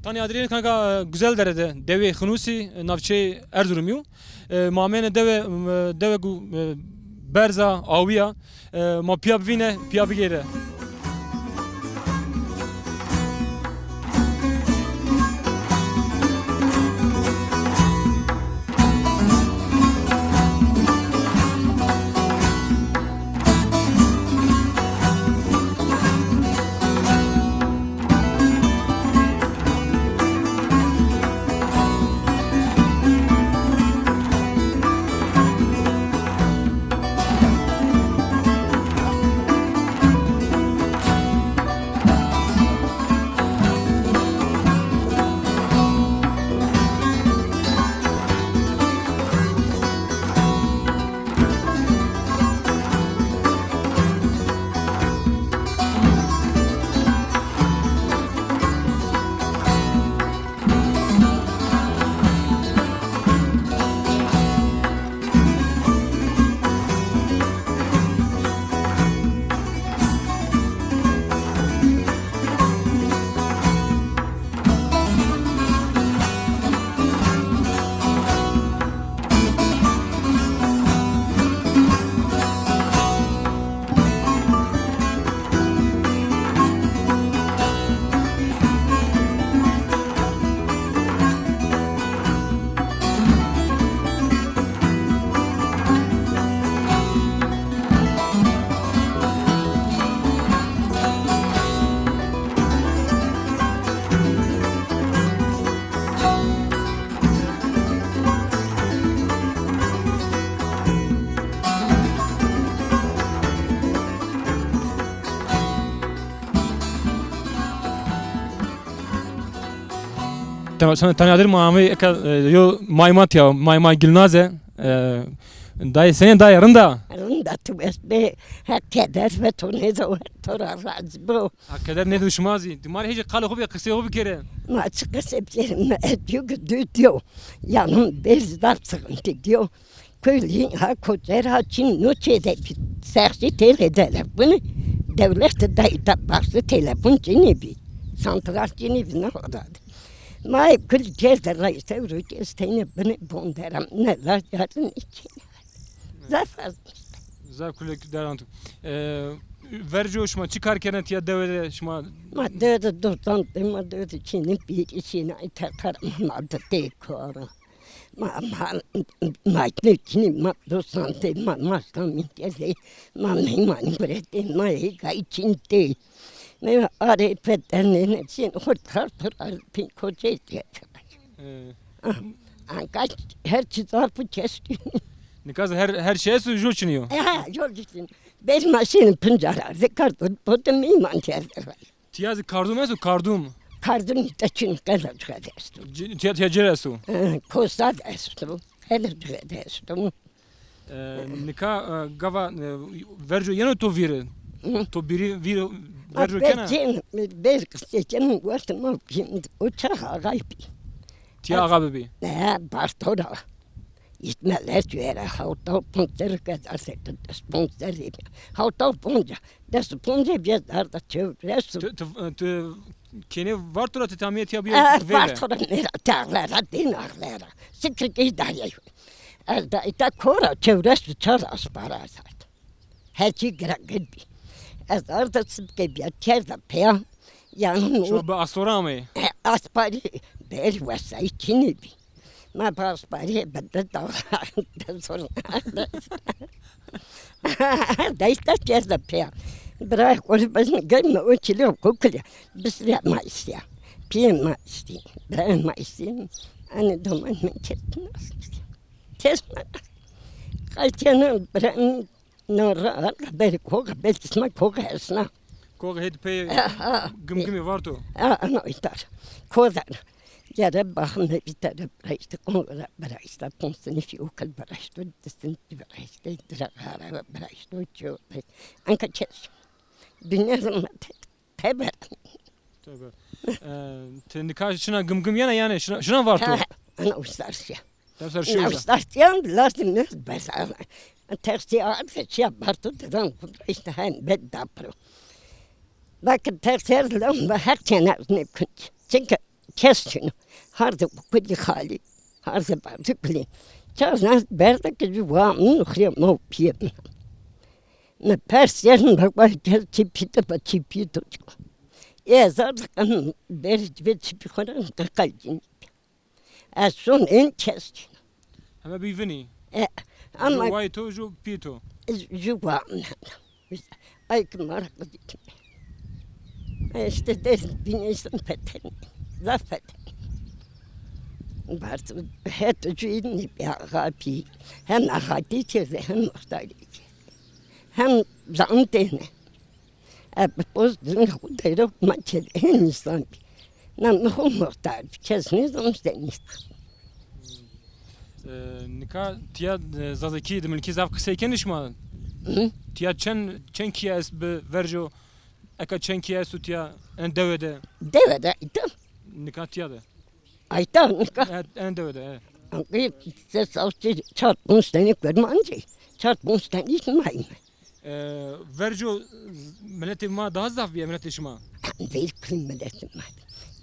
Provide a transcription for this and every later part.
Tani adriyeni kanka güzel derede deve Hnusi navçe Erzurum'u. Mamene deve gu berza aviya ma piyab vine piyab gere. Tani adriyeni mame yo maymat ya maymay gilnaze. Dayı senin dayı rında. Rında tu be hakeder ve tonize ve torazaz bu. Hakeder ne düşmazı. Dumar hiç kalı hobi kısa hobi kere. Ma çıkaseplerim ediyor diyor. Yanım bezdar sıkıntı diyor. Köylüğün ha kocer ha çin noçede bir sergi teledeler bunu. Devlet de dayıta başlı telefon cinibi. Santral cinibi ne kadar. Ma kul gezde reis evru isteyne beni bonderam neler yarın için. Zafer. Zafer kulek derantu. Verco şuma çıkarken ya devede şuma. Ma devede durdan ma devede çinin bir içine iter ma da dekora. Ma ne çinin ma dursan de ma inteze ma brete ma gay çinte. Ne arifetten ne için hortar pin kocaydı. Kaç her çizarpı kesti. Ne kadar her şeye yol çiniyor. Yol gitsin. Beş maşinin pıncarı kartı botum iman çerzer. Tiyazı kardum esu kardum. Kardın taçın kadar çıkardı. Tiyacere esu. Kosta estu. Hele çıkardı estu. Nika gava verco yeno to vire. To biri vire verco kena. Ben kısaçanın vartımı şimdi uçağa gaybi. Tiya agabebi. Ne bastora. İtmeler tüyere havta punter kadar sekte sponsor gibi. Havta punca. De sponsor bir darda çevresi. Kene vartura tamiyet ya bir vere. Vartura ne tağlara dinarlara. Sıkık idare. Elde ita kora çevresi çaras parası. Her şey gibi. Az arda sıkı bir çerda peya. Yani şu bu astora mı? Aspari bel vasay çinibi. Ma paspari bedde davra sorun. Dayısta çerda peya. Bırak onu başını görme o çiliyor kokuluyor. Bisri ma istiyor. Piyen ma istiyor. Ben ma istiyor. Anne doman mı çettin istiyor. Çetme. Kalçanın bırakın. Nora bel koka bel isma koka esna. Koga hedi pe gımgımı var to. Ano itar. Koza. Yara bakın bir tane işte kongra işte ponsun fi okul işte desin işte drakara işte uçuyor. Anka çes. Dünya zaman teber. Teber. Tendi karşına gımgım yana yani şuna var to. Ana ustarşya. Tefsir şey. Ustarşya lazım ne besa. Tersi artık şey yaptı dedim işte hen beddapro. Bakın tersi lan her sene ne çünkü kes şunu. Harda kuli hali. Harda bazı kuli. Çazna berdeki juvanın ukhriya mopiyem. Ne persyen bakma gel çipite ba çipito. Yazarken beric ve çipi konan kalcin. Son en kes. Hem bivini. Ama Vay to jo pito. juvan. Ay kımar kıdık. İşte derin binirsin peten. Zafet. Bartu het cüyni bir agapi. Hem agati çizdi hem muhtari. Hem zantene. Poz dün kudayla maçel en insan. Nam muhtar. Kesiniz omstenist. Nika tiya zazaki demilki zav kısayken ma. Tiya çen kiyas be verjo. Eka çen kiyas tiya en devede. Devede ito. Nika tiya da. Ayta nika. En devede. Anki ses avcı çarpmıştani görmancı. Çarpmıştani ismayım. Verjo milleti ma daha zaf ya milleti şma. Bir kılmeletim var.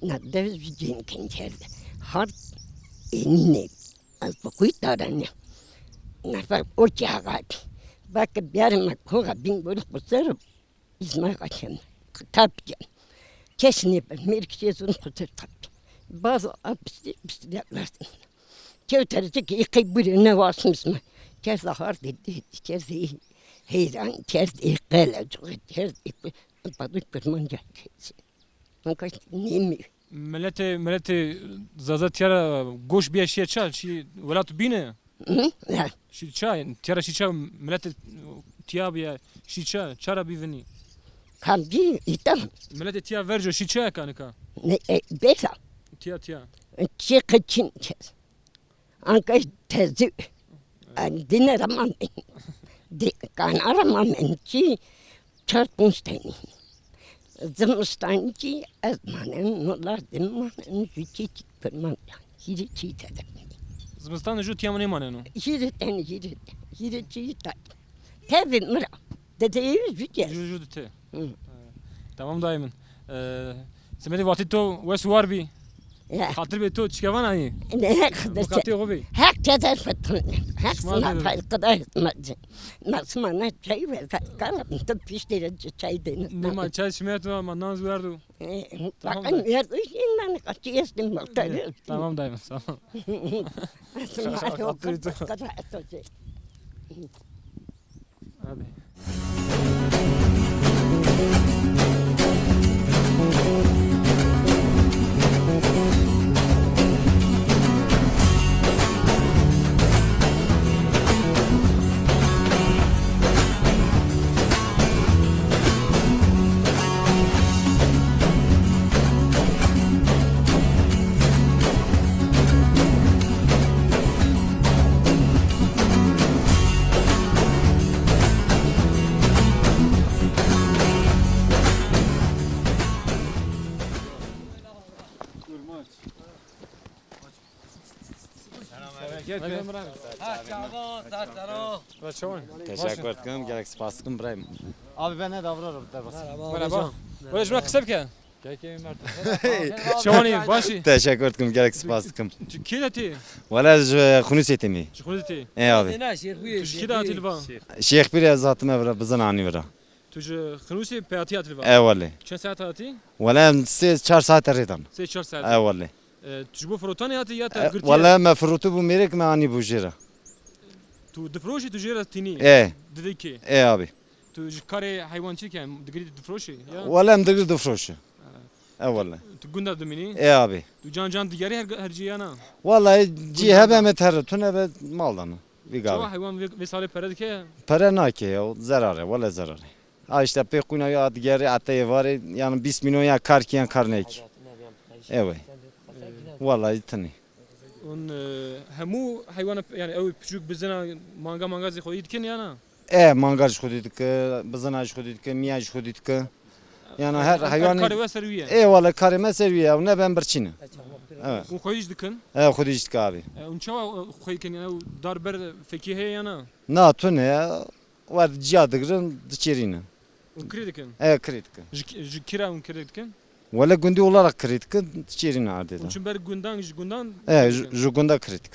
Naddev vücudun kendi. Har enine. Az bu kuytarane. Nafa ocağı. Bak bir makoga bin buruk busarım. İsmail kaçın. Tapcan. Kesin merkezin kutur tap. Bazı apsi yaplasın. Çevterci ki ikiburi ne varsınız mı? Kez ahar dedi. Kez heyran. Kez ikele. Kez badık kırmanca. Fakat nemi. Milleti zaza tiya goş bir şey çal. Şi velat bine. Ya. Şi çay. Tiya şi çay milleti tiya bir şi çay. Çara bivini. Kamci itam. Milleti tiya verjo şi çay kanika. Ne besa. Tiya. Çekçin kez. Anka tezi. Dine ramam. Kan aramam ki çarpmıştani. Zımıstanci ezmanen nolar dimmanen züçi çıkırman. Hiri çiğtede. Zmistan ju tiya mı maneno. Hiri çiğtede. Tabi mıra. Dedeyi züçe. Ju te. Tamam daimin. Semedi vakti to wes var bi. Ya. Hatır be to çıkavan ayı. Ne kadar Vakti o bi. hak teder fetun. Hak Şmal sana dedi. farkada etmez. Nasıl bana çay ver. Kalan da piştirince çay denir. Ne ma çay şmetu ama naz verdu. Tamam Bakın da. yerden kaçı yesin muhtarı. Tamam daimin. Tamam. Abi. Teşekkür ederim. Gerek spasım Brahim. Abi ben ne davranırım? Merhaba. Böyle şuna kısa bir kere. Şovani başı. Teşekkür ederim. Gerek spasım. Kida ti? Valla konuşetimi. Şukudu ti. abi. Kida ti lva. Şeyh bir zaten evra bizden ani vera. Tuj khanusi peyati ti lva. Eyvallah. Çen saat ati? Valla 4 saat redan. 4 saat. Eyvallah. Tuj bu frotan ati ya ta gırti. Valla mefrutu bu merek me ani bu jira. Tu difroşi tu jera tini. Dedi ki. Abi. Tu kare hayvancılık yani digri difroşi ya. Valla mdegir dufroşu. Eyvallah. Tu gunda dumini. Abi. Tu can digeri her ciyana. Valla cihebe meter tune be maldan. Bir Çava gavi. hayvan ve sale pere dike. Para nake ya zararı. Valla zararı. Ha işte pekuna ya digeri atayı var yani 20 milyon ya kar kiyan karnek. Evet. Vallahi tani. On hemu hayvan yani ev küçük bizena manga zikhoyi dikin yana. Mangal خودید که بزنش خودید که میاج خودید که yani her hayvan Kare ve serviye. valla karime serviye ne ben berçine. Evet. Un khoyiş dikin. Xudist ki abi. Un çava khoyikin yani dar ber fekihe yana. Na tu ne var cihadıgırın diçerine. Un kri dikin. Kritik. Kira un kri dikin. Valla gündü olarak kritik çirin ardından. Çünkü ber gundan Jugunda kritik.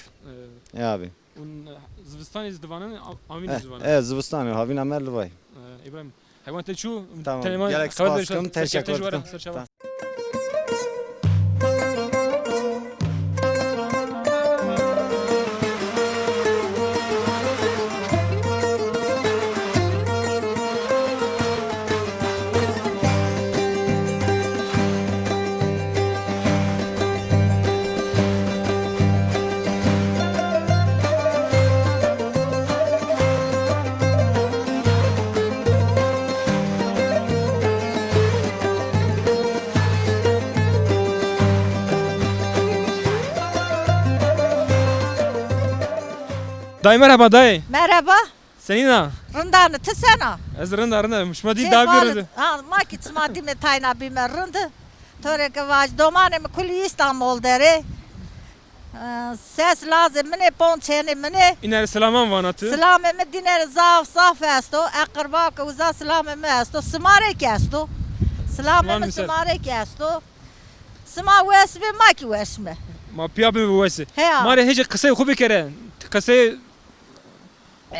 Abi. Un Zvistan izdivanın amin izdivanı. Zıvıstan havin amerli vay. İbrahim. Hayvan teçu. Tamam. Gerek spasım teşekkür ederim. Dayı merhaba dayı. Merhaba. Senin ha? Rındanı tısana. Ez rında. Muşma değil daha bir rında. Ha, maki tsmadi me tayna bime rındı. Töreke vaj domane me kuli İstanbul deri. Ses lazım mene ponçeni mene. İner selaman vanatı. Selamı me diner zaf esto. Akraba ka uza selamı me esto. Smare kesto. Selamı me smare kesto. Sma vesme maki vesme. Ma piya bir vesi. He. Mare hece kısa kubi kere. Kısa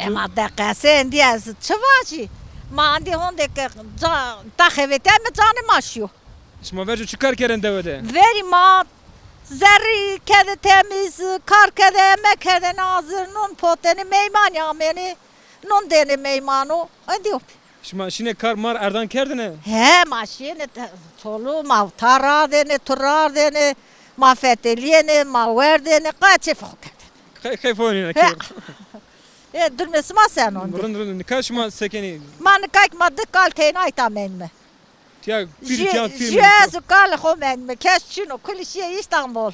Ama da kasen diyaz. Çıvaçı. Ma andi honde ke tahevete me canı maşyo. Şma vercu çıkar keren devede. Veri ma zerri kede temiz, kar kede emek kede nazır, nun poteni meyman yameni, nun deni meymanu, diyor. Şma şine kar mar erdan kerdine. He maşine tolu ma tara deni, turar deni, ma feteliyeni, ma ver deni, kaçı fokat. Kayf oynayın. Durmesi ma sen onu. Rın kaçma sekeni. Man kaykmadı kalteyn aytamen mi? Tiya bir tiya film. Jezu kal homen mi? Keşçino kulişiye İstanbul.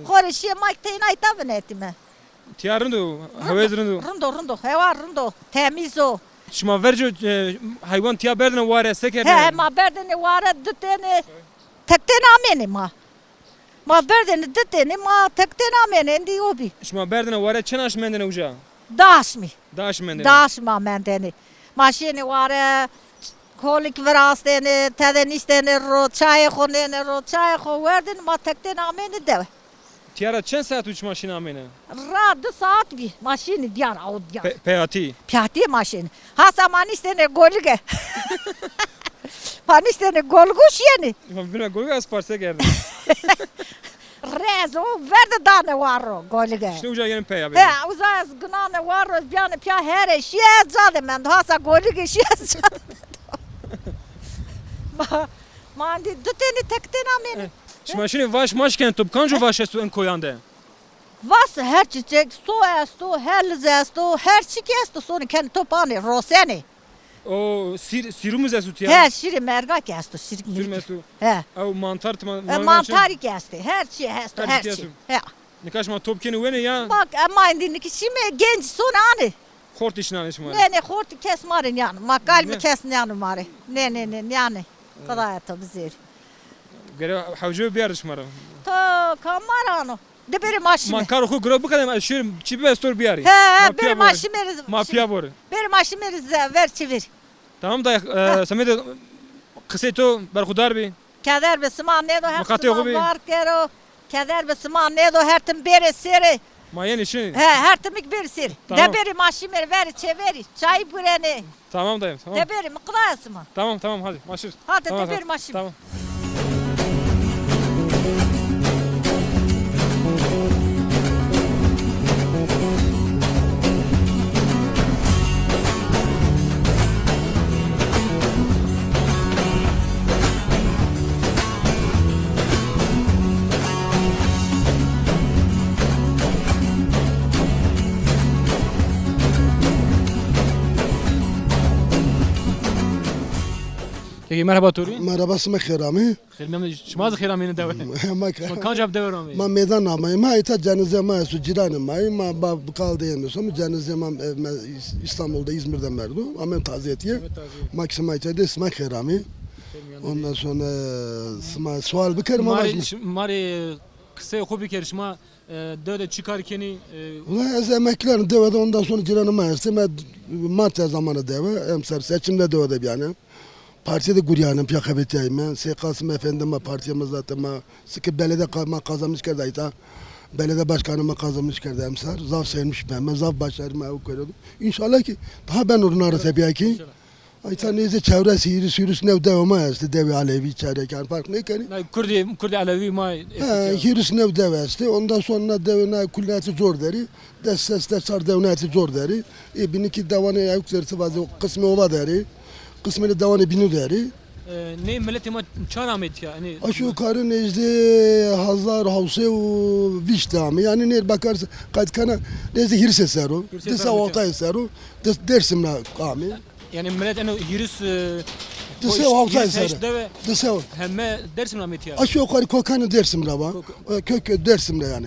Horişiye makteyn aytamen etime. Tiya rındu. Havez rındu. Rundo, heva rundo, temiz o. Şma vercu hayvan tiya berdine vare seker. He, ma berdeni vare düteni, tekten ameni ma. Ma berdeni düteni ma tekten ameni endi obi. Şma berdine vare çenaş mendene uca. Daş mi? Daş mendene. Daş ma mendeni. Maşini vare, kolik viras deni, teden isteni ro, çay khoneni ro, çay kho verdin ma tekten ameni de. Tiyara çen saat uç maşina amene. Ra 2 saat bir maşini diyan avut diyan. Peyati. Piyati maşini. Hasa manistene golge. Manistene golguş yeni. Bina golga asparse geldi. Rezo verde dane varro golge. Şimdi uca yerin peya. He uzaz gnane varro biyane piya here şiye zade men hasa golge şiye zade. Mandi düteni tekten ameni. Şimdi şimdi vaş maşken top kanjo vaş estu en koyande. Vas her çiçek su estu, her estu, her çiçek estu sonu kendi topani roseni. O sirumuz estu tiya. He şiri mergak estu şirik Sürüm mirk. estu. He. Au mantar Mantari kesti, her şey estu, Her her şey şey. He. Nikaş ma top keni vene ya. Bak ama indiki şimdi genç son anı. Kort işin anış mı? Ne horti kesmarin yani. Makal Ne? mi kesin yani mari. Ne yani. Kadar bizi. Gere havcı bir yarış mara. To kamarano. De beri maşime. Man karo ku grobu kadar aşırım çibi estor bir yari. He, beri maşimeriz. Mafya bor. Beri maşimeriz ver çevir. Tamam da samet kısa to berkudar bi. Kader be sıman ne do her Makati yok sıman bir. var kero. Kader be sıman ne do her tim beri seri. Mayen işin. He her timik bir seri. Tamam. De beri maşimer ver çeviri. Çay bureni. Tamam dayım tamam. De beri mıklayası mı? Tamam hadi maşır. Hadi Tamam, de beri tamam. maşim. Tamam. Peki merhaba Tori. مرحبا اسمك خيرامي Khir memnun. Şma da khira meni deve. ما Kancap deve rami. ما ميدان ما ما ايتا جنازه ما سو جيران ما بقال diyemiyorsam cenaze ma İstanbul'da İzmir'de merdu ama taziyetiye maksimum ayta اسمك خيرامي ondan sonra sual bir kere Mari kısa hobi kerişma döde çıkarkeni Ulan az emeklerin devede ondan sonra ciranı mayası ma Mart zamanı deve emsar seçimde devede yani Partide guryanım piyakabetiyim ben. Kasım efendime partiyemiz zaten sıkı belediye kazanmış kerdaydı. Belediye başkanıma kazanmış kerdi emsar. Zav sevmiş ben zav başlarıma ev koyuyordum. İnşallah ki daha ben onun arası tabii ki. Ayta neyse çevresi yürüs nev devama yazdı. Devi Alevi çeyreken fark ne ki? Kurdi Alevi ma Yürüs nev devesti. Ondan sonra devine kulliyatı zor deri. Destesler sar devniyatı zor deri. Biniki devanı yükselsi bazı kısmı ova deri. Kısmını devanı binu deri. ne milleti ma çar Ahmet ya. Yani Aşağı yukarı nezde hazar havse viş devamı. Yani ne bakarsa katkana nezde hirs eseru. Desa vata eseru. Dersimle kami. yani millet en yürüs Desa havta eseru. Desa Hemme dersim Ahmet ya. aşağı yukarı kokanı Dersim'de var. Kök Dersim'de yani.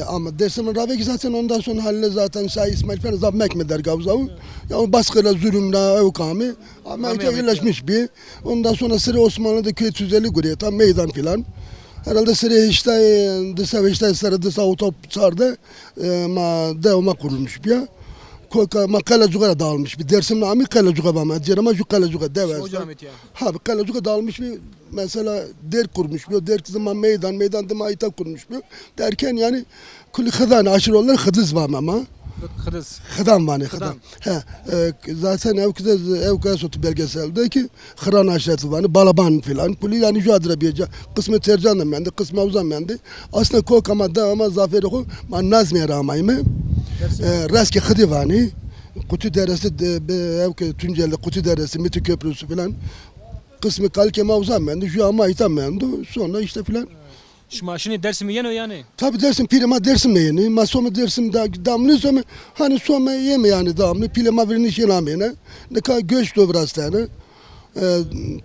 Ama Dersim'de Rabe ki zaten ondan sonra haline zaten Şah İsmail falan zammek mi der Gavzavu. Ya baskıyla zulümle evkami. Ama ite yerleşmiş bir. Ondan sonra sıra Osmanlı'da köy tüzeli kuruyor. Tam meydan filan. Herhalde sıra işte dışa sıra dışa otop sardı. Devama kurulmuş bir ya. Ma Kalacuğa dağılmış bir Dersim'le ami Kalacuğa var. Cerama şu Kalacuğa devesi. Hocam Ahmet ya. Ha Kalacuğa dağılmış bir mesela der kurmuş bir der zaman meydan ita kurmuş bir derken yani kulü hıdan aşır onlar hıdız var ama Kıdız. hıdan var ne hıdan. Zaten ev sotu belgeselde ki hıran aşırı var balaban filan kulü yani şu adıra bir kısmı tercanım ben de kısmı avzam ben de aslında kok ama zaferi ko man nazmiye ramayım. Raski hıdı var ne kutu deresi ev Tunceli kutu deresi Miti Köprüsü filan kısmı kalke mavzam ben de şu ama itam ben de sonra işte filan. Şimdi dersimi yeniyor yani. Tabi dersim pirema dersim ne yeni ma soma dersim damlı soma hani soma yeme yani damlı pirema birini şelamene ne ka göç dobrastane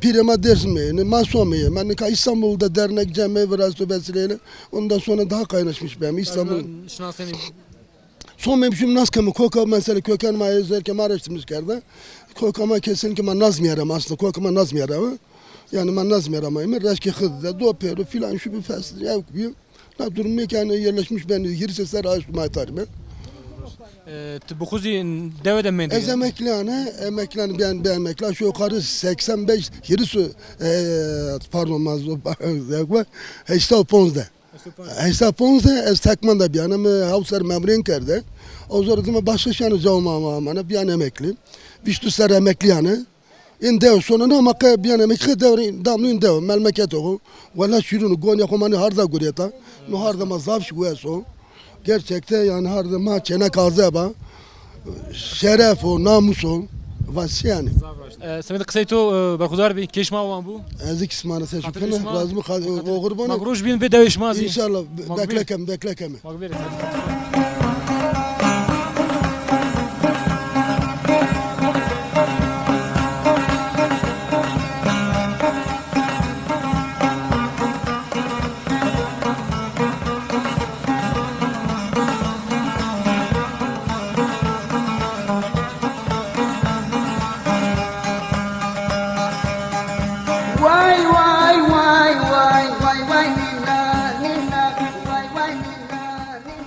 pirema dersim ne yeni ma soma yeme ne ka İstanbul'da dernek cemi biraz vesileyle ondan sonra daha kaynaşmış benim İstanbul. Şuna seni Son mevsim nasıl kamu koka mesela köken ma özellikle araştırmış kerde. Kokama kesinlikle man nazmiyeram aslında kokama nazmiyeram. Yani man nazmiyeram raşki hızda do peru filan şu bir fasıl ya gibi. La durum mekanı yerleşmiş ben hirsesler açtım atarım. bu kuzi devede mi? Ez emeklane ben emekli şu yukarı 85 hirsu pardon mazlum Heşta Ponz'da. Heşta Ponz'da ez takmanda bir anam havsar memrin kerde. O zaman başka şanı cavma bir an emekli. Viştuslar emekli yani. İndev sonuna ama bir an emekli devri damlı indev memleket o. Valla şurunu gonya komanı harda guriyata. No harda mazaf şu eso. Gerçekte yani harda ma çene kazaba. Şeref o namus o. Vas yani. Semet kısayto barkudar bir keşma olan bu. Ezik ismana seçim. Lazım o kurbanı. Magruş bin bir devişmaz. İnşallah beklekem. Magberi.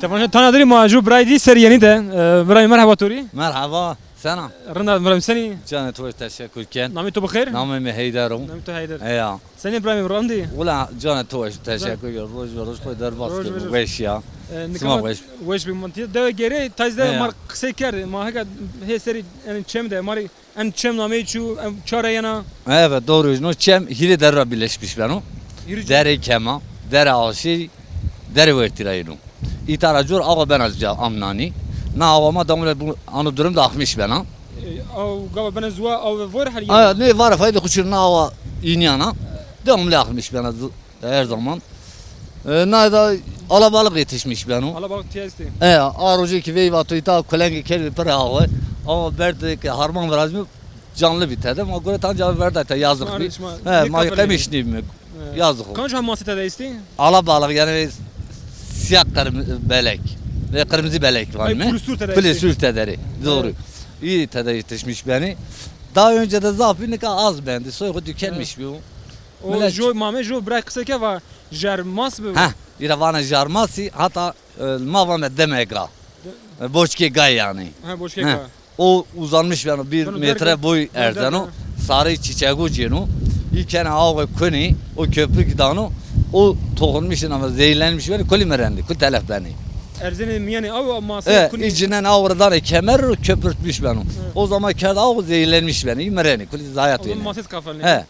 Tabii tanıdırım macub braydi seriyeni de. Braydi merhaba tori. Merhaba, sana. Rında braydi seni. Canı tuvaş teşekkür ken. Nami to bakır. Namı Heydarım. Nami to Haydar. Ya. Seni braydi randi. Ula canı tuvaş teşekkür ederim. Roş koy derbas veş ya. Sma veş. Weş bir mantıya. Deve geri tazda mar kısa kerdi. Ma heka he seri en çemde mari en çem nami şu çara yana. Evet doğru. No çem hile derra birleşmiş ben o. Dere kema, dere aşı, dere vertirayım. İtaracur ağa ben azca amnani. Na avama damle bu anı durum da akmış bana. Av gava bana zua av var her Ne var fayda kuşurna ava inyana. Damle akmış bana her zaman. Na da alabalık yetişmiş bana. Alabalık tiyesti. Arocu ki veyvatı ita kolengi kelbi para ağı. Ama verdi ki harman verazmi canlı biterdi. Ama göre tam canlı verdi ta yazdık bir. Ma yemişni mi? Yazdık. Kaç hamasete de isti? Alabalık yani siyah belek ve kırmızı belek var mı? Pülsür tederi. Doğru. İyi tederi yetişmiş beni. Daha önce de zafi ne kadar az bendi. Soygu tükenmiş bu. O jo mame jo bırak kısa ke var. Jarmas bu. Ha, iravana jarmasi hatta mavame demekla. Boşki gay yani. Ha boş ke var. O uzanmış yani 1 metre boy erzeno. sarı çiçeği cinu. İlken ağı kuni o köpük danu o tohunmuş ama zehirlenmiş böyle kuli merendi kul telef beni. Erzeni yani av masaya kuni. İçinden avradan kemer köpürtmüş beni. O zaman kağıt ağı zehirlenmiş beni mereni kuli zayat O zaman beni. masaya kafalı. He.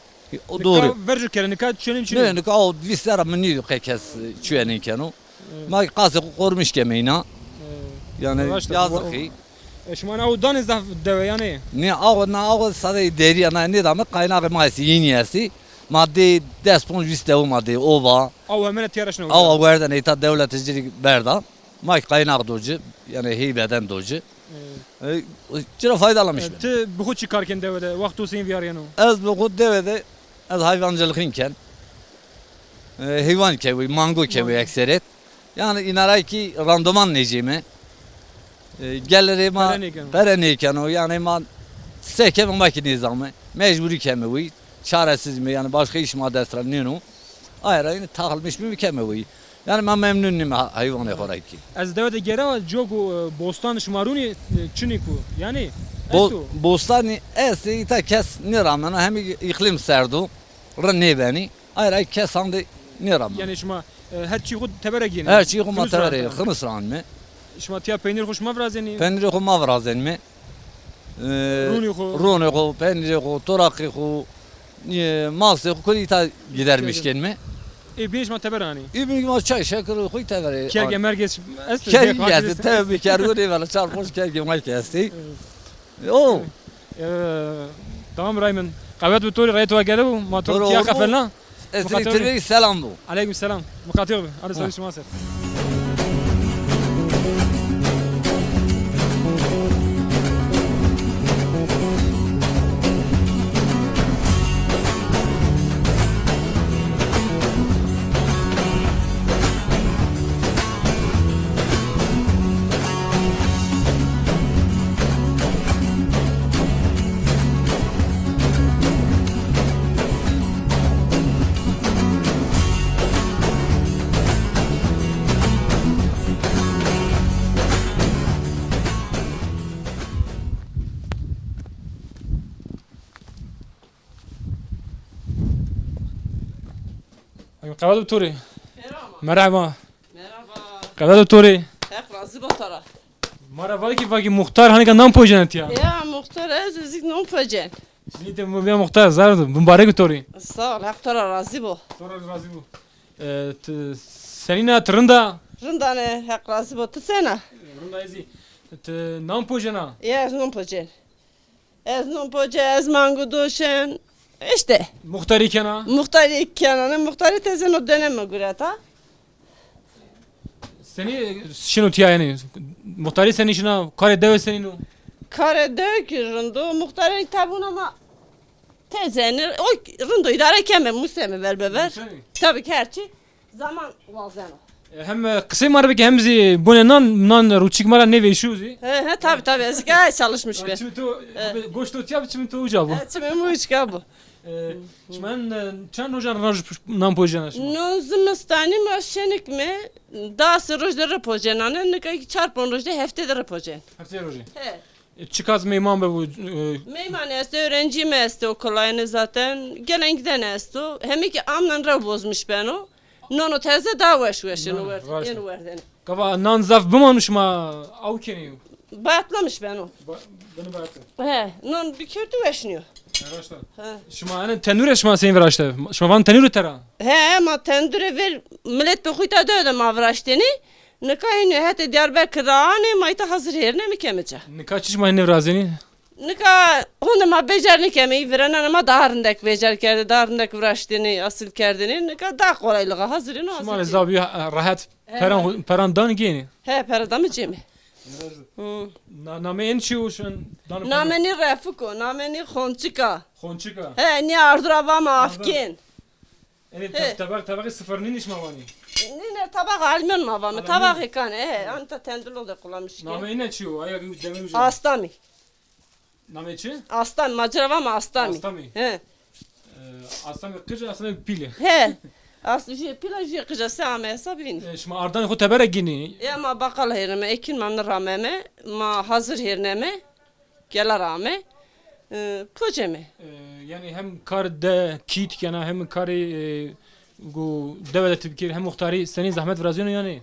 O doğru. Verci kere nikah çönin çönin. Ne ne o visera meni kes çüyenin kenu. Ma qası kormuş kemeyna. Yani yazık. Şuman av daniz da deve yani. Ne ağı sadece deri ana ne demek kaynağı maisi yeniyesi. Madde despon viste o madde ova. Av hemen tiyaraşına. Ağı verden eta devletçilik berda. Ma kaynağı docu yani heybeden docu. Cira faydalamış. Te bu çıkarken devede vakti olsun bir arayano. Az bu devede az hayvancılıkınken hayvan kevi, mango kevi ekseret. Yani inaray ki randıman necime. Geliri ma pereneyken o yani ma seke makine nizamı mecburi kemevi çaresiz mi yani başka iş maddesi nino ayrı yine takılmış mı kemevi yani ben memnunum hayvanı olarak ki. Az devede gera jogu bostan şmaruni çuniku yani. Bostani esi ta kes ne rağmen hem iklim serdu rne beni ayrı kes andi ne rağmen. Yani şuma her şey kod tebere giyini. Her şey kod tebere kırmızı ran mı? شما تیا پنیر خوش مفرازنی؟ پنیر خو مفرازن می رونی خو پنیر خو تراقی خو ماست خو کلی تا gidermişken mi? بینش ما تبرانی. بینش ما çay şeker خو تبره. Kerge merkez. Kerge geldi tabii kerge var çarpmış kerge mal kesti. O. Tamam Rayman. قوات بتوري رأيت وجلو ما توري تيا خفلنا. استري سلام بو. عليكم السلام. مقاطع أنا سوي شو ماسر. قواد بتوري مرحبا قواد بتوري hep razı batara. مرحبا کی واقعی مختار هنی که نام پوجنت یا Ya muhtar azizlik non pöcen. شنید بیا مختار زارد مبارک بتوري Sağ ol, hep tara razı bu. sonra razı bu senin trında Rındane hep razı bu. Tsena. rında izi نام پوجنا Ya ez non pöcen. Ez non pöcen, ez mango doşen. İşte. مختاری کنا Muhtari kenanı, muhtari tezen o döneme göre ta. seni şunu tiya yani muhtari seni şuna kare deve senin o Kare döküründü, muhtarın kitabını ama tezenir. O rındı idare kemme, museme ver. Tabii ki herçi zaman vazen o. hem kısa marbe ki hem zi bu ne nan ruçik mara ne ve şu zi He tabii eski çalışmış be. çimento goşto tiya çimento uca bu Çime mu hiç bu. şman çan hocan raj nam pojana No zimistani maşenik mi? Dası rojda rapojenanı, nikaki çarpon rojda heftede rapojen. hafta roji He. çıkaz meyman be bu Meyman este, öğrenci mi este okullarını zaten. Gelen giden este. Hem ki amnan rav bozmuş ben o. Nono teze daha veşin o yeni verden. kava nan zaf bumamış ma av keni Bayatlamış ben o. beni bayatı He, non bir kötü veşiniyor. raşta He. şuma ana tenure şuma sen raşta şuma van tenure tera He, ama tendüre ver millet bir kuyta dödüm avraşteni. Nikahını hete Diyarbakır ağane mayta hazır yerine mi kemece? kaç şuma ne razeni Nika onu ma becerni kemi veren ama darındaki becer kerdi darındaki vraşteni asıl kerdini nika daha kolaylığa hazırını şuma hazır. zabi rahat peran dan geni He peradamı cemi. name en çiu şun dan Nameni Refiko, nameni Khonchika. Khonchika He ni ardurava ma afkin. yani tabak sıfırını nişma vani Nine tabak almın ma vami tabak ikane he anta tendilo da kullanmış ki. name ne çiu ayak deme uca Astami. name çi Astan macerava ma astami. Astami. He. aslan kıcı aslan pili He. Aslı şey plajı kıcası ama hesabini. şuma ardan xo tabara gini Ya ma bakal herime ekin mamna rameme ma hazır herneme gela rame. Pojemi. Yani hem kar de kit yani hem karı bu devlet fikir hem muhtari senin zahmet vrazyon yani.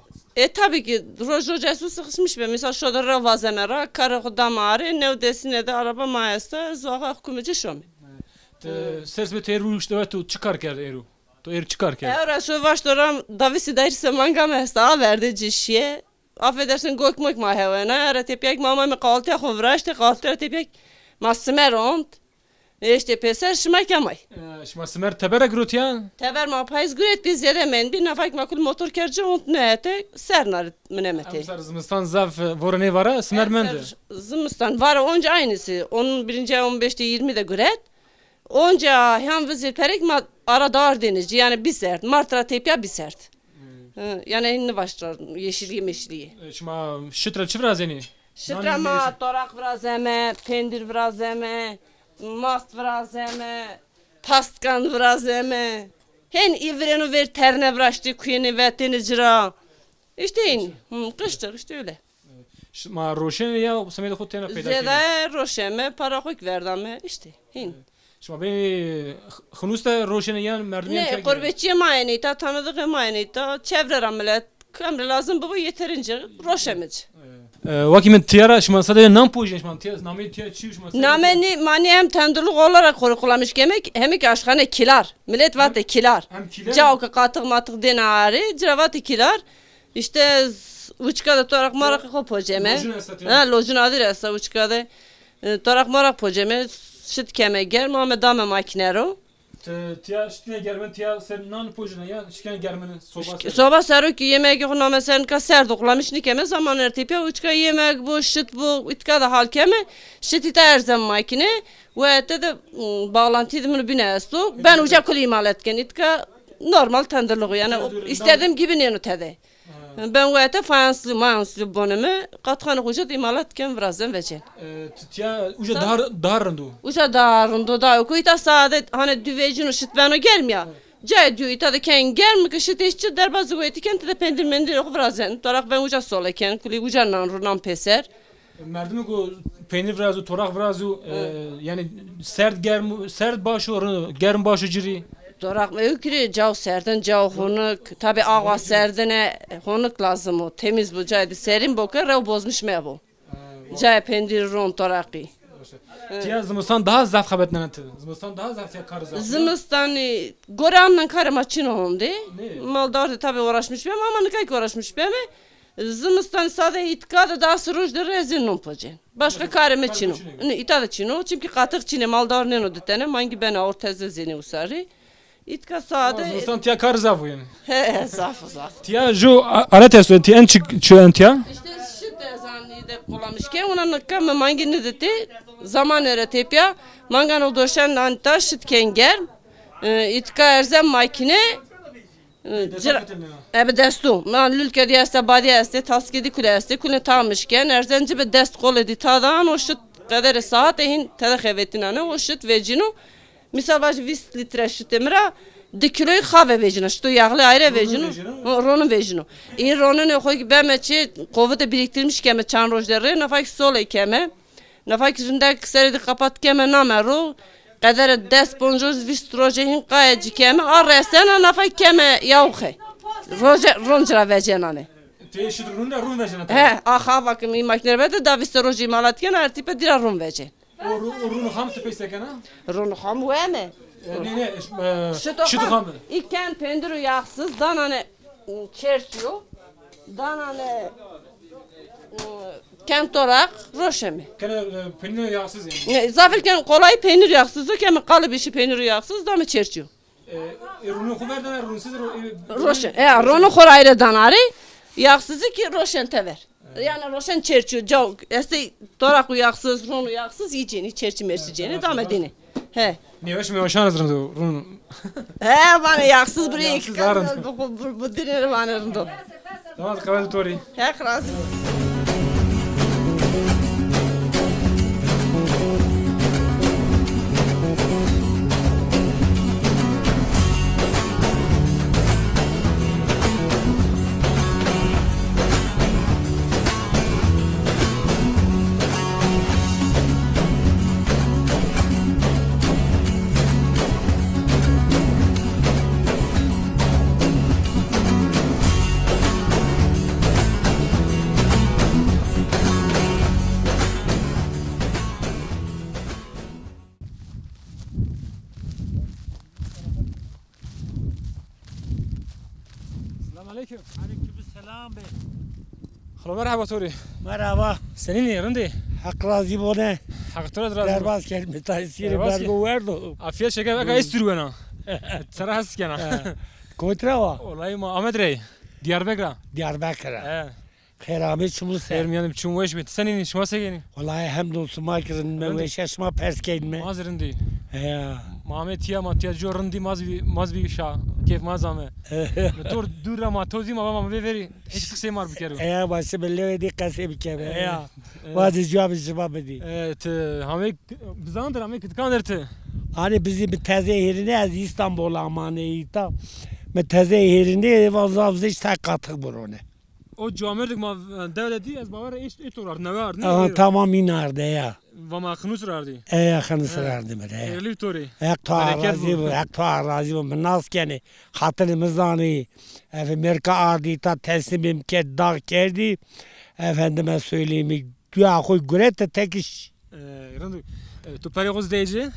Tabii ki rojesu sıkışmış be. Mesela şurada ravazemera, karı damarı, ne ödesi ne de araba mayasta, zuağa hükümeti şomi. Sers be teru işte tu çıkar ker eru. Tu er çıkar ker. Eğer şu baştoram davisi derse manga mesta verdi cişiye. Affedersin gokmak mahevena. Eğer tepek mama mi kaltı kovraştı kaltı tepek masmeront. İşte peser şımak yamay. Şma semer teberek rutya. Teber ma payız güret biz yere men bir nafak makul motor kerci ont neyete sernar mnemete. Amsar zmistan zaf vorane vara semer mende. Zımıstan var onca aynısı. Onun birinci 15'te 20'de güret. Onca hem vizir perek ma ara dar denizci yani bir sert. Martra tepya bir sert. Yani ne başlar yeşilliği meşliği. Şma şıtra çivrazeni. Şıtrama torak vrazeme, pendir vrazeme, mast vrazeme, pastkan vrazeme. Hen ivrenu ver terne vraştı kuyeni ve denizcira. İşte in. Kıştır işte öyle. Şma roşen ya semer khut tena peyda. Zede roşeme para koyk verdame işte. Hin. Şma beni khunusta roşen yan merdiven Ne gurbetçi mayeni ta tanıdığı mayeni ta çevre ramelet. Kamre lazım baba yeterince roşemeci. Vakimin tiyara şma sadece nam pojen şma tiyara namı tiyara çiv şma. Nameni mani hem tendurluk olarak korkulamış yemek hem ki aşkane kilar. Millet vatı kilar. Hem kilar. Cavka katık matık denari ciravatı kilar. İşte uçkada torak marak ko pojeme. Lojun esat Ha lojun adır esa uçkada. Torak marak pojeme şit keme gel Muhammed dame makinero. Tiya ştine germen tiya sen nan pojen ya şikene germenin sobası. Soba sarı ki yemek yok ama sen ka ser doklamış nikeme zaman ertepe uçka yemek bu şit bu itka da halkeme şit ita her zaman makine ve de bağlantıydı bunu binestu ben uca kul imal etken itka normal tenderliği yani istediğim gibi ne notede. Ben ve fayanslı mayanslı bonumu katkanı uca imal etken birazdan vece. Tiya uca dar randu. Uca darında da yok ita sade hani düvecin şit ben o gelmiyor. Cay diyor ita da ken gelmi ki şit işçi derbazı o etiken de pendir mendir yok birazdan. Torak ben uca soleken kuli uca nan runan peser. Merdimi ko peynir vrazu torak vrazu yani sert germ sert başı oranı germ başı ciri. Torak öykürü cav serden cav honuk tabi ağa serdene honuk lazım o temiz bu caydı serin boka rev bozmuş me bu. Cay pendir ron toraki. Tiya zımıstan daha zaf xabetleneti. Zımıstan daha zaf tiya kar zaf. Zımıstan goranla karıma çin oldu. Ne? Maldardı tabi uğraşmış ben ama ne kadar uğraşmış ben Zımıstan sade itkada da sırujda rezil numpajen. Başka karıma çin o. Ne ita da çin o çünkü katık çine maldar ne no detene mangi ben orteze zeni usarı. İtka sade. Zımıstan tiya kar zaf yani. He zaf. Tiya jo alet esu tiya en çık çöğen tiya. İşte şu tezanlığı da kullanmışken ona nakka mangi ne dedi zaman öğretip ya mangan o doşan anta şitken gel itka erzem makine Ebe destu. Man lülke diyeste badiyeste taskedi kuleste kule tamışken erzenci be dest kol edi tadan o şut kadar saat ehin tada hevetinane o şut vecinu misal baş 20 litre şut emra 2 kiloyu khave vecinu şut yağlı ayrı vecinu ronu vecinu. Ronu ne koy bemeçi kovada biriktirmiş keme çan rojları nafak sole keme nafak yüzünde kısardı kapat keme nameru kadar dest bonjoz vistrojehin qayacı keme arresena nafak keme yauxe. Ronjra vecenane. Tiya şut run vejena. He, aha bakım imakner vede da vistroji malatken artipe dira ron vece. O run ham tepe sekena. Ron ham veme. Ne Şut ham. İkken pendiru yağsız danane çerçiyo. Danane kentorak roşemi. Kana peynir yağsız yani. Zaferken kolay peynir yağsızı kemi kalıp işi peynir yağsız da mı çerçiyo. Runu kuberden runsuz Roşen. Ronu korayla danari. Yağsızı ki roşen tever. Yani roşen çerçiyo. Cav. Este torak yağsız, ronu yağsız yiyeceğini, çerçi merçeceğini dam edini. He. Niye mi hoşanız runu? He bana yağsız buraya Yağsız arın. bu dinleri bana rındo. Tamam kahve tori. He krasi. Aleyküm. Aleykümselam bey. Hala merhaba Tori. Merhaba. Senin yerinde. Hak razı bone. Hakkıtura razı. Derbaz kelime taysiri Derbaz bergo verdo. Afiyet şeker ve gayet sürüvena. Sana has kena. Kotrava. Olay ma Ahmet Rey. Diyarbakır'a. Diyarbakır'a. He. Kheramet şumu ser. Ermiyanım çumveş mit. Senin şuma segeni. Vallahi hamdolsun makirin me ve şaşma perskeyn me. Mazırindi. Ya. Mahmet ya Matya jorindi mazbi şa. Keyf mazame. Tor dura ma tozi ma baba me veri. Hiç kısa mar bikerim. Ya başı belle di kase bikeme. Ya. Bazı cevabı cevap di. Evet. Hame bizandır hame kitkanırtı. Hani bizi bir teze yerine az İstanbul'a amaneydi tam. Me teze yerine vazavzış tak katık burone. O camerdik ma devleti az bavar eş orar ne var Aha ne? tamam inardı ya. Ve ma khnus rardi. Yakın sırardı mı ya. Erli tori. Ek to Bereket arazi bu. bu, ek to arazi bu. Nas kene hatırımızdanı. Amerika ardita teslimim ke dağ kerdi. Efendime söyleyeyim. Dua koy gürette tek iş. Randu. Tu perigoz deyci.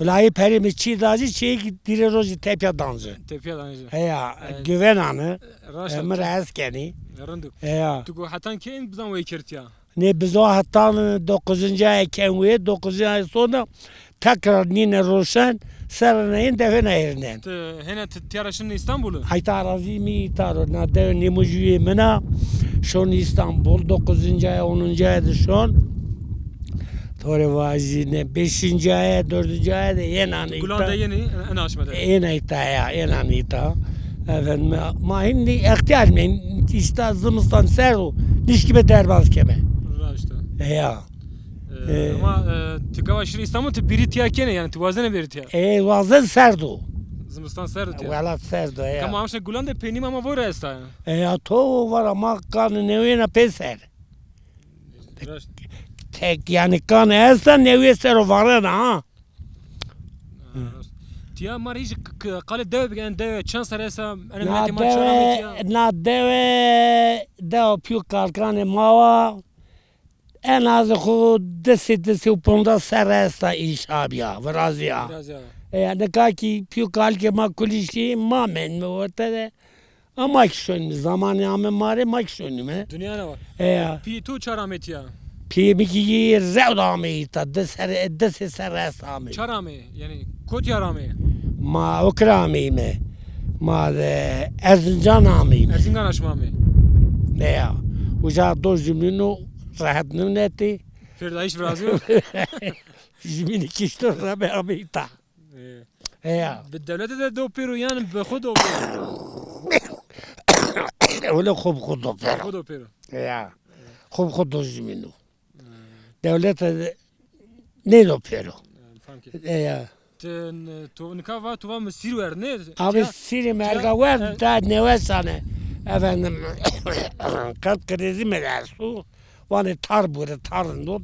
Ulayı perimi çiğ dağcı çiğ dire roji tepya dancı. Tepiya danıcı. Heya güven anı. Raşta. Emir eskeni. Randu. Heya. Tu go hatan ki en bizan ve kirtiya. Ne biz o hatta 9. ay kenviye 9. ay sonra tekrar nine roşan saranayin defene yerinden. Te hene tiyaraşın İstanbul'u. Hayta arazi mi taro na dev nimujuye mena şon İstanbul 9. ay 10. ayda şon Tore vazine 5. ay 4. ayda yenan Gulan da ita yeni en aşmada. ita ya yenan ita efendim ma hindi ihtiyar men işte zımıstan seru diş gibi derbaz keme Raşta. ya Ama tıkava şir İstanbul te biri tiya kene yani tu vazene biri tiya. vazın serdu Zımıstan serdi tiya. valla serdu ya Kama amşa gulan da penim ama vora esta. ya to var ama kan nevena peser Raşta. tek yani kan esa nevye ser varana ha Tiya mar hiç kale deve bigen deve çan saresa en na meti ma çana tiya. deve più kalkane mava en az khu desi uponda seresta işabiya vrazia Biraz ya. yani kaki più kalke ma kulişi ma men mi ortada ama kişön zamanı ama mare ma kişön mi Dünya ne var? ya Pi tu çarameti ya. pi ki zevdami ta desi seresta mi Çarame yani kot yarame. ma okrami mi ma de Erzincan ami mi Erzincan aşmame. ne ya uca do cümlünü rahat neti Firdayış biraz yok. jimini kiştor rabe amita ya Ve devlete de do peru yani be khud o peru. öyle خوب خود پر Khud o peru. ya خوب خود جمینو devlet ne do pero Faham ki. ya Ten tu nikava tu va mesir ver ne? abi siri merga var da ne vesane efendim kalp krizi mi dersu vani tar bure tarındı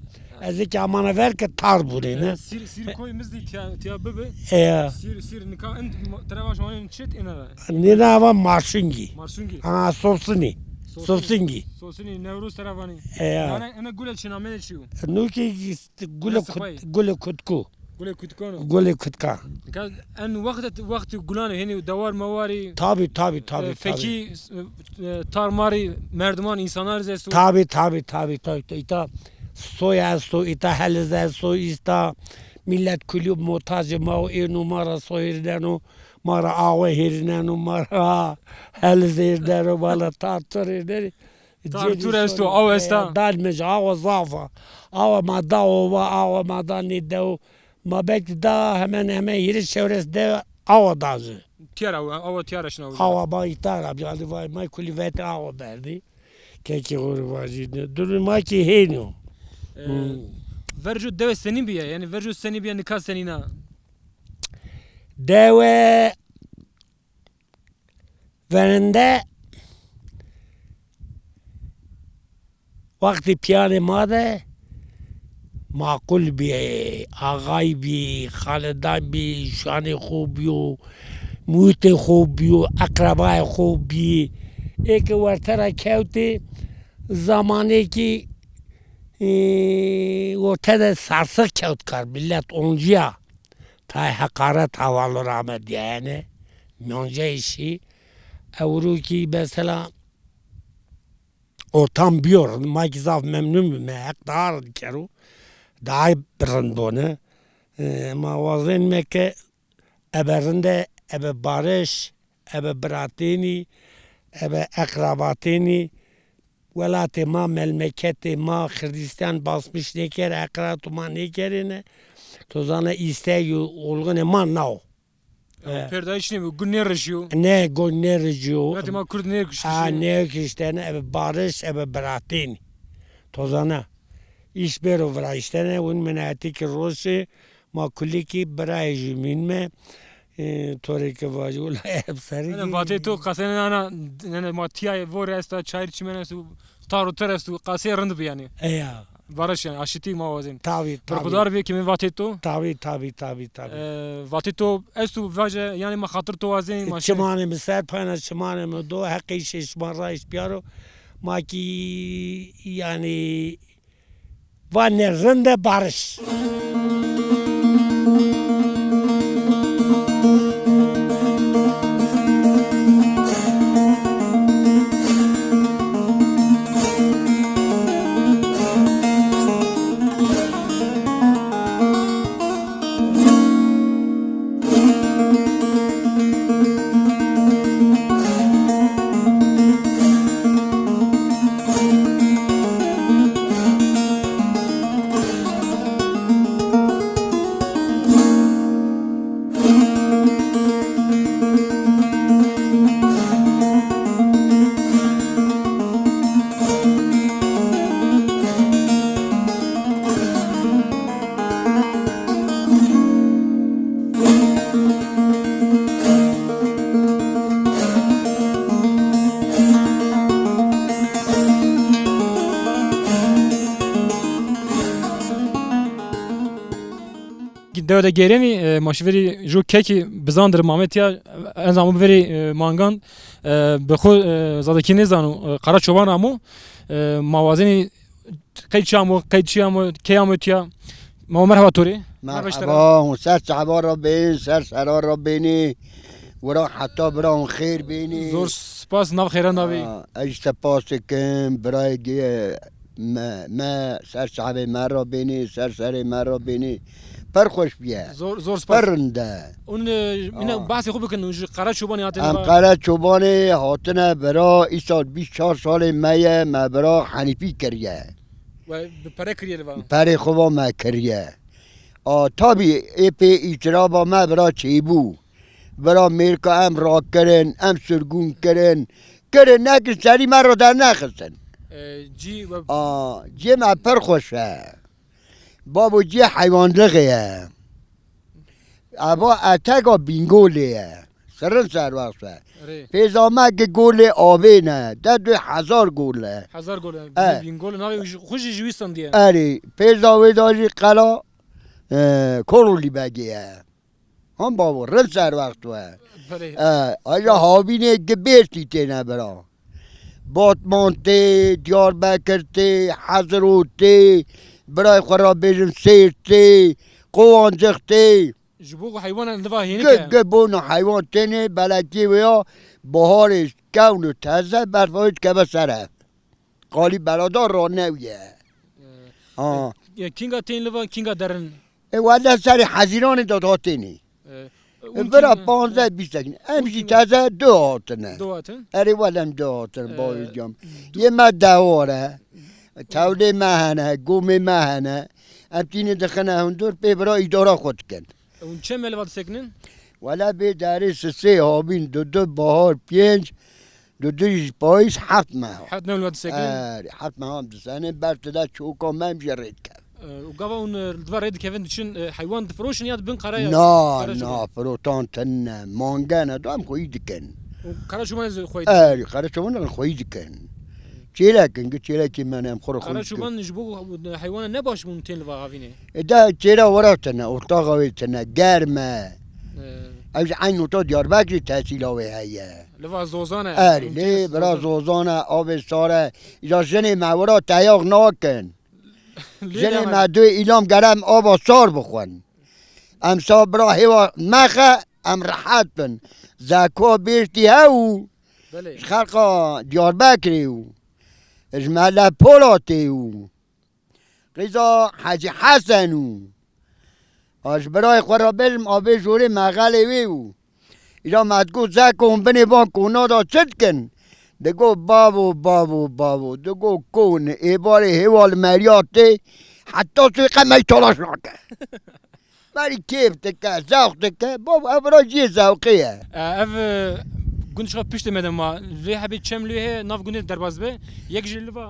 ezeki amana ver ki tar bure ne Sir koy mizdi tiya bebe. ya Sir nikava en terevaş manen çet inara. ne dava marşungi Marsungi. ha sosini sosingi Sosini Nevruz teravani. ya Yani ana gule çiname ne çiu. nuki gule kutku Gule kutkono. gule kutka Kaz en vakti gulane hani davar mavari. tabi Feki tarmari merdiman insanlar zestu. tabi ita soya sto ita helize sto ista millet kulüp muhtacı ma o numara soyirden mara ave hirinen mara helize irden bala tartır Tartır esto, av esta. dalmej ava zafa ava ma da ova ava ma da ni de ma belki da hemen yeri çevresinde ava dazı Tiyara ava tiyara şuna. ava ba itara bir hadi vay ma kulüvet ava verdi keki vurvacı durma ki heyno Verju deve senin biye yani verju senin biye nikah senina. deve verende vakti piyane made makul bi ağay bi haledan bi şani خوبیو موت خوبیو اقربای خوبی एक ورتره کهوتی زمانی که ortada sarsak kağıt kar millet oncuya ta hakaret havalı rahmet yani onca işi اوروکی مثلا ortam biyor. Makizaf memnun mu? Hak dar kero. Daha brandone. Mavazin meke eberinde ebe barış, ebe bratini, ebe akrabatini. Velatı ma memleketi ma Hristiyan basmış ne kere akratuma ne kerine. Tozana isteği olgun ma nav. Perda içine mi? Günler rejiyo. Ne gönler rejiyo. Vati ma Kurd ne kuştu? Ne kiştene ebe barış ebe bratini. Tozana. İş bero vra iştene un menati ki roşe ma kulli ki برای جمین में طوری که واجول hep sari. Vati to kasene ana ne ma tiya vor asta çayır çimene su taru terestu kasiye rındı bir yani. Ya. Varış yani aşiti mavazin. Tabi tabi. Perkudar bir kimin vati to? Tabi tabi tabi tabi. Vati to estu vaje yani ma hatır to vazin ma. Çimane mi ser pana çimane mi do hakkı şişman raiş biyaro ma ki yani Vanne rende barış. Devede gereni maşveri jo keki bizandır Mehmet ya enzamı veri mangan bexo zadaki ne zanu kara çoban amu mavazini kayçamu kayçamu kıyametiya merhaba tori مرحبا سر صحبا را بین سر سرا را بینی ورا حتی برا اون خیر بینی zor spas nav khairan abi اج سپاس کم برای ما سر صحب ما را بینی سر سر ما را بینی پر خوش بیه zor spas پرنده اون اینا بحث خوب بکن قرا چوبانی هاتن ام قرار چوبان هاتنه برا ای سال 24 سال میه ما برا حنیفی کریه و پره کریه پر خوبا ما کریه تابی ای پی اجرا با ما برا چی بو برا میرکا ام را کرن ام سرگون کرن نکن سری من را در نخستن جی ما پر خوشه بابو جی حیوان لغیه ابا اتگا بینگولیه سرن سر وقته پیزامه که گول آبه نه ده 2000 گوله 1000 گوله بینگول ناوی خوشی جویستان دیه اری پیزاوی داشی قلا کرولی بگیه هم بابا رن سر وقت و آیا هاوینه که بیرتی تینه برا باتمانتی دیاربکرتی حضروتی برای خورا بیشن سیرتی قوانجختی جبوق حیوان اندوا هینه که بونو حیوان تینه بلکی ویا بهارش کون و تازه برفایش که بسره قالی برادر را نویه کینگا تین لوا کینگا درن ولی سر حزیران داد هاتینی برا 15-20 کنی همشی تازه 2 هاتنه اری ولم 2 هاتنه باوی جام یه ما دواره توله مهنه گوم مهنه امتینی دخنه هندور پی برا ایدارا خود کن اون چه ملوات سکنن؟ ولی به داره 3 هابین 2 بهار 5 2 پاییز 7 ماه 7 ملوات سکنن؟ 7 ماه هم دستانه برتده چوکا ممشه رید کرد وقابا اون دوار رید کفن دچین حیوان دفروشن یاد بین قرایه نه فروتان تنه مانگانه دام خویی دکن قرا شما خویی دکن قرا شما خویی دکن چی لکن که چی لکی منم خور خویی قرا شما نجبو حیوان نباش مون تین لوا هاوینه ده چرا وراتنه اتاق ویتنه گرمه از عین تا دیاربکر تحصیل آوه هیه لوا زوزانه لی برا زوزانه آب ساره یا جن مورا تیاق ناکن جن مدو ایلام گرم آب سار بخون امسا برا هوا مخه ام راحت بن زکا بیشتی هاو بله خلقا دیاربکری و اجمالا پولاتی و قیزا حاجی حسن و آج برای خورا بجم آبه جوری مغاله وی و ایجا مدگو زکون بنی بان کونا دا چد کن دگو بابو دگو کون ایباری هیوال مریاتی حتی سوی قمی تلاش نکه بری کیف تکه زوق تکه بابا افرا جی زوقیه اف گونش خب پیش دمیدم ما ری حبی چم لیه ناف گونی درباز به یک جلوا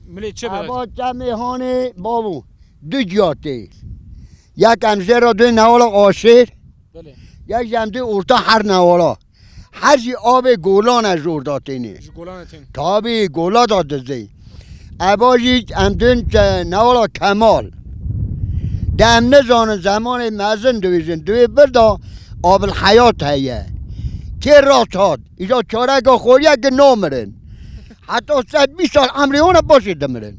ملی چه بده ابا چمی هانی بابو دو جاتی یک امزه دو نوالا آشیر بله یک جمده ارتا هر نوالا هر جی آب گولان از جور داتینی گولان تین تابی گولا داده زی ابا جی امدون نوالا کمال دم نزان زمان مزن دوی بردا آب الحیات هیه که راست هاد ایجا چارک خوریه که نامرن حتی 120 سال عمریونه باشه دمرن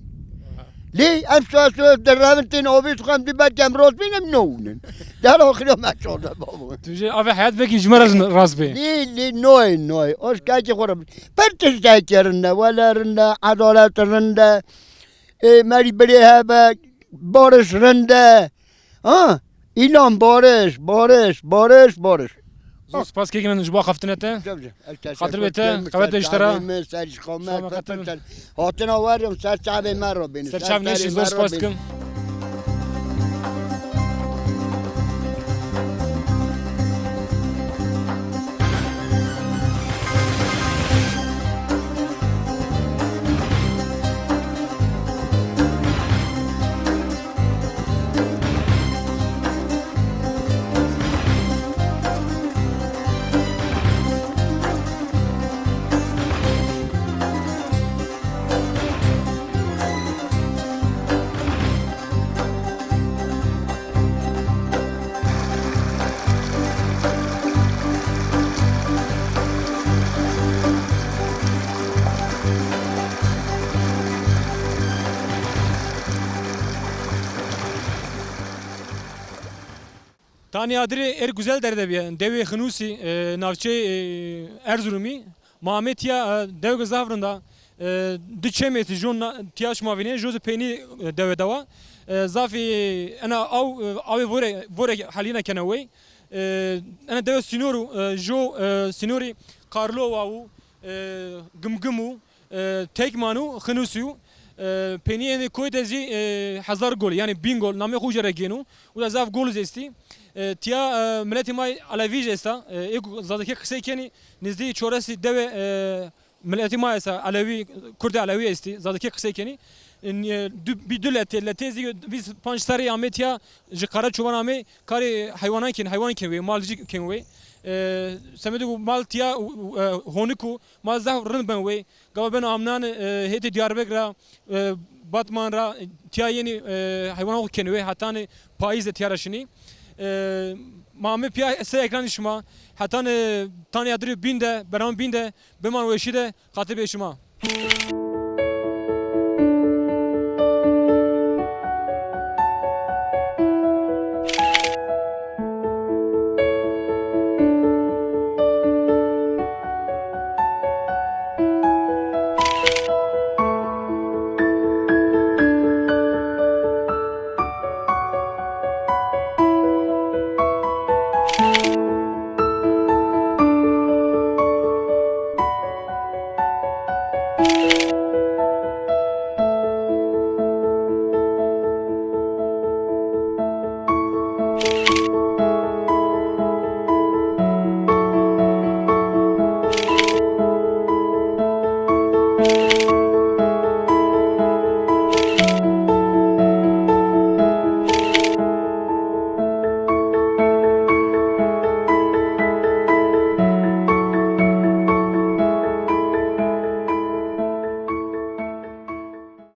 لی امسا در روانتین آبی تو خم دی بعد کم راست بینم نونن در آخری مشاده بابا توجه آب حیات بکی جمر از راست به لی نوی اوش که خورم پرتش دایتی رنده ولا رنده عدالت رنده مری بریه با بارش رنده اینام بارش زود سپاس که من جبا خفتنته خاطر بیته قوت اشترا سرش خامت هاتن آوریم سر شعب من رو بینید سر شعب نیشی زود سپاس کن Tani adre güzel derde bir devi xnusi navçe Erzurumi Muhammed ya dev zavrında diçemeti jon tiyaş mavine jozu peni dev dava zafi ana av vore halina kenawi ana dev sinoru jo sinori Carlo au gumgumu tekmanu xnusiu peni yani koydezi 1000 gol yani 1000 gol namı xujara genu u da zaf gol zesti تیا ملتی مای علوی جستا یک زادکی قصه کنی نزدی چورسی دو ملتی مای است علوی کرد علوی استی زادکی قصه کنی بدولت لتیزی بیس پنج سری آمتیا جکارا چوبان آمی کاری حیوان کنی مالجی کنی سمدو مال تیا هونیکو مال زه رند بنوی گاو بن آمنان هیت دیاربکر باتمان را تیا یعنی حیوان کنی حتی پاییز تیارشنی مامه پیا سه ekran شما حتی تانی ادری بینده برام بینده بمان وشیده خاطر به شما